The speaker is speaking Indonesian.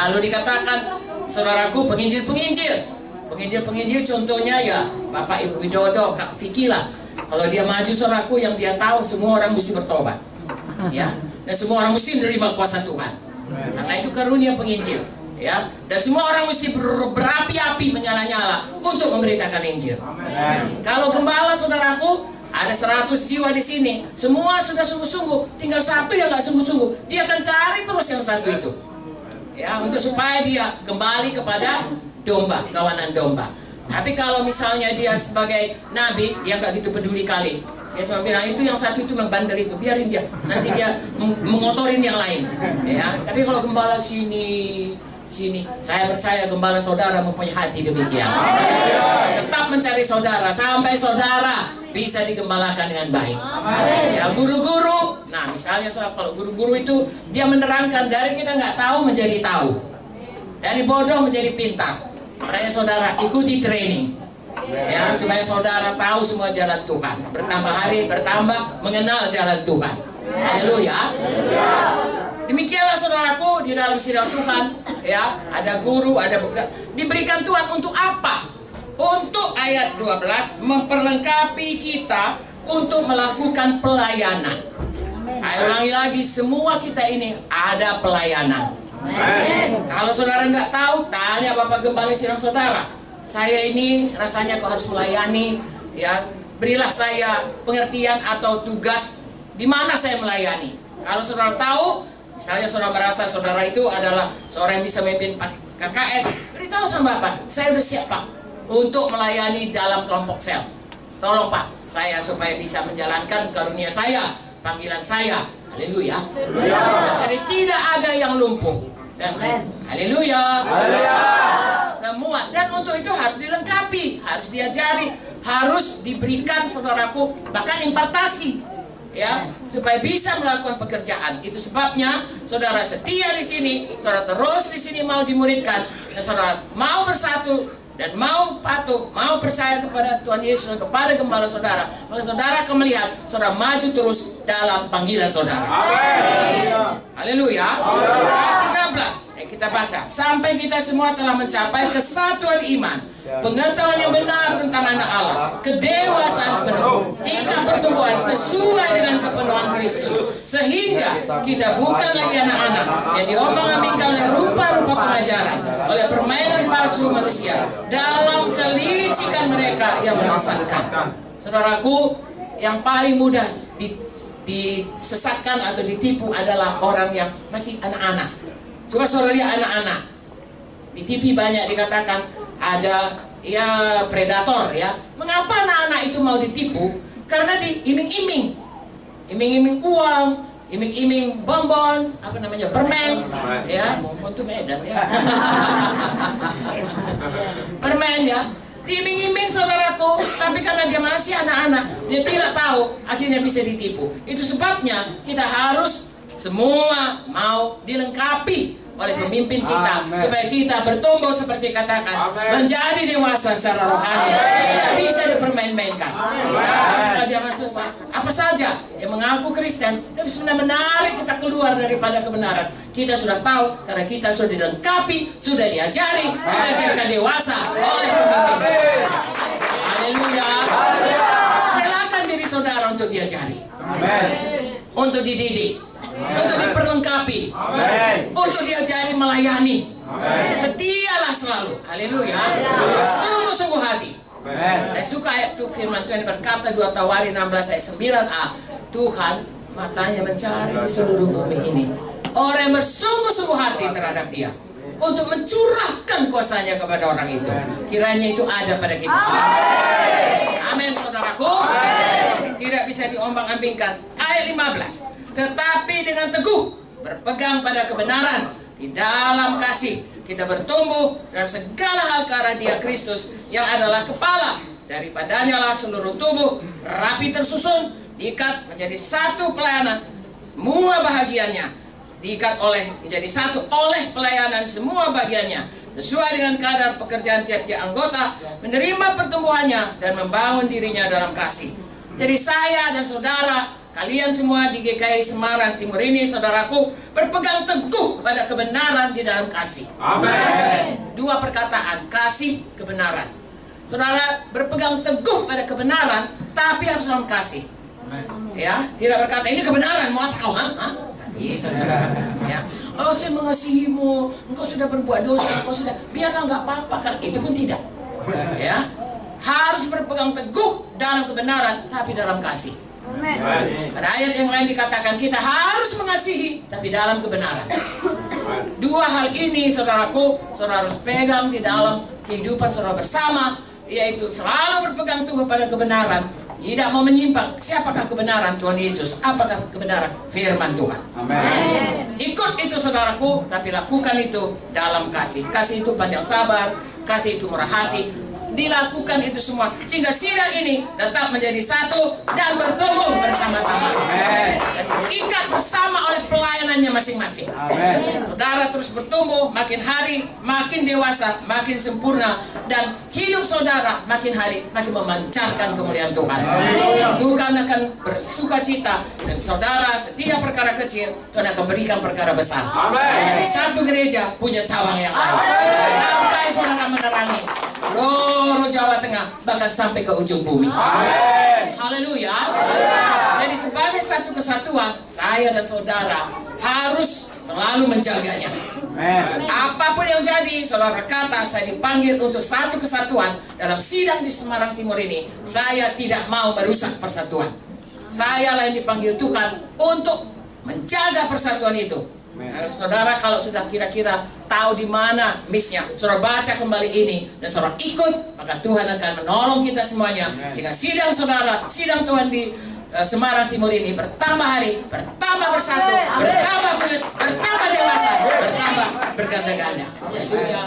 Lalu dikatakan, saudaraku, penginjil-penginjil contohnya ya Bapak Ibu Widodo, Kak Vicky lah. Kalau dia maju, saudaraku, yang dia tahu semua orang mesti bertobat, ya, dan semua orang mesti menerima kuasa Tuhan. Karena itu karunia penginjil, ya, dan semua orang mesti berapi-api, menyala-nyala untuk memberitakan Injil. Kalau gembala, saudaraku, ada 100 jiwa di sini, semua sudah sungguh-sungguh, tinggal satu yang nggak sungguh-sungguh, dia akan cari terus yang satu itu, ya, untuk supaya dia kembali kepada domba, kawanan domba. Tapi kalau misalnya dia sebagai nabi, dia nggak gitu peduli kali. Dia cuma bilang itu yang satu itu membandel itu, biarin dia, nanti dia mengotorin yang lain. Ya, tapi kalau gembala sini, saya percaya gembala saudara mempunyai hati demikian. Tetap mencari saudara sampai saudara bisa digembalakan dengan baik. Ya, guru-guru, nah misalnya kalau guru-guru itu dia menerangkan dari kita nggak tahu menjadi tahu, dari bodoh menjadi pintar. Makanya saudara ikuti training, ya, supaya saudara tahu semua jalan Tuhan. Bertambah hari bertambah mengenal jalan Tuhan. Haleluya. Demikianlah saudaraku di dalam sidang Tuhan, ya, ada guru, ada diberikan Tuhan untuk apa? Untuk ayat 12 memperlengkapi kita untuk melakukan pelayanan. Saya ulangi lagi, semua kita ini ada pelayanan. Kalau saudara nggak tahu, tanya Bapak Gembala sidang saudara. Saya ini rasanya kok harus melayani, ya, berilah saya pengertian atau tugas di mana saya melayani. Kalau saudara tahu, misalnya saudara merasa saudara itu adalah seorang yang bisa memimpin KKS, beritahu sama Bapak, saya udah siap Pak untuk melayani dalam kelompok sel. Tolong Pak, saya supaya bisa menjalankan karunia saya, panggilan saya. Haleluya. Jadi tidak ada yang lumpuh. Haleluya. Semua, dan untuk itu harus dilengkapi, harus diajari, harus diberikan saudaraku, bahkan impartasi, ya, supaya bisa melakukan pekerjaan. Itu sebabnya saudara setia di sini, saudara terus di sini mau dimuridkan, dan saudara mau bersatu dan mau patuh, mau percaya kepada Tuhan Yesus dan kepada gembala saudara, maka saudara akan melihat saudara maju terus dalam panggilan saudara. Haleluya. Ayat 13 kita baca, sampai kita semua telah mencapai kesatuan iman, pengetahuan yang benar tentang anak Allah, kedewasaan penuh, tingkat pertumbuhan sesuai dengan kepenuhan Kristus, sehingga kita bukan lagi anak-anak yang diombang-ambingkan oleh rupa-rupa pengajaran, oleh permainan palsu manusia, dalam kelicikan mereka yang menyesatkan. Saudaraku, yang paling mudah disesatkan atau ditipu adalah orang yang masih anak-anak. Coba saudara lihat anak-anak di TV banyak dikatakan ada ya predator, ya. Mengapa anak-anak itu mau ditipu? Karena diiming-iming, iming-iming uang, iming-iming bonbon, apa namanya, permen, ya, bonbon itu Medan, ya. Permen, ya, diiming-iming saudaraku, tapi karena dia masih anak-anak, dia tidak tahu, akhirnya bisa ditipu. Itu sebabnya kita harus semua mau dilengkapi oleh pemimpin kita, supaya kita bertumbuh seperti katakan, menjadi dewasa secara rohani, tidak bisa dipermain-mainkan. Jangan sesat. Apa saja yang mengaku Kristen, tapi sebenarnya menarik kita keluar daripada kebenaran. Kita sudah tahu karena kita sudah dilengkapi, sudah diajari, sudah dijadikan dewasa oleh pemimpin. Haleluya. Relakan diri saudara untuk diajari, untuk dididik, untuk diperlengkapi, untuk diajari melayani. Setialah selalu, haleluya, sungguh-sungguh hati. Saya suka ayat itu, firman Tuhan berkata 2 Tawari 16 ayat 9a, Tuhan matanya mencari di seluruh bumi ini orang yang bersungguh-sungguh hati terhadap dia, untuk mencurahkan kuasanya kepada orang itu. Kiranya itu ada pada kita semua. Amin, saudaraku. Tidak bisa diombang-ambingkan. Ayat 15, tetapi dengan teguh berpegang pada kebenaran di dalam kasih, kita bertumbuh dalam segala hal ke arah Dia Kristus yang adalah kepala, daripadanya lah seluruh tubuh rapi tersusun, diikat menjadi satu pelayanan, semua bahagiannya diikat oleh menjadi satu oleh pelayanan semua bagiannya, sesuai dengan kadar pekerjaan tiap-tiap anggota, menerima pertumbuhannya dan membangun dirinya dalam kasih. Jadi saya dan saudara kalian semua di GKI Semarang Timur ini, saudaraku, berpegang teguh pada kebenaran di dalam kasih. Amin. Dua perkataan, kasih, kebenaran. Saudara berpegang teguh pada kebenaran, tapi harus dalam kasih. Ya, tidak berkata ini kebenaran, mau apa kau? Bisa, saudara. Ya. Oh, saya mengasihimu, engkau sudah berbuat dosa, engkau sudah, biarlah nggak apa-apa, kan itu pun tidak. Ya, harus berpegang teguh dalam kebenaran, tapi dalam kasih. Pada ayat yang lain dikatakan kita harus mengasihi, tapi dalam kebenaran. Dua hal ini, saudaraku, saudara harus pegang di dalam kehidupan saudara bersama, yaitu selalu berpegang teguh pada kebenaran. Tidak mau menyimpang. Siapakah kebenaran? Tuhan Yesus. Apakah kebenaran? Firman Tuhan. Amin. Ikut itu saudaraku, tapi lakukan itu dalam kasih. Kasih itu panjang sabar, kasih itu murah hati. Dilakukan itu semua sehingga sidang ini tetap menjadi satu dan bertumbuh bersama-sama. Ikat bersama oleh pelayanannya masing-masing. Saudara terus bertumbuh, makin hari makin dewasa, makin sempurna, dan hidup saudara makin hari makin memancarkan kemuliaan Tuhan. Tuhan akan bersuka cita, dan saudara setiap perkara kecil Tuhan akan berikan perkara besar. Dari satu gereja punya cabang yang lain, sampai saudara menerangi seluruh Jawa Tengah, bahkan sampai ke ujung bumi. Haleluya. Jadi sebagai satu kesatuan, saya dan saudara harus selalu menjaganya. Apapun yang jadi, saudara kata saya dipanggil untuk satu kesatuan dalam sidang di Semarang Timur ini, saya tidak mau merusak persatuan. Saya lah yang dipanggil Tuhan untuk menjaga persatuan itu. Nah, saudara kalau sudah kira-kira tahu di mana missnya, saudara baca kembali ini dan saudara ikut, maka Tuhan akan menolong kita semuanya. Sehingga sidang saudara, sidang Tuhan di Semarang Timur ini bertambah hari, bertambah bersatu, bertambah kulit, bertambah dewasa, bertambah berganda-ganda. Haleluya.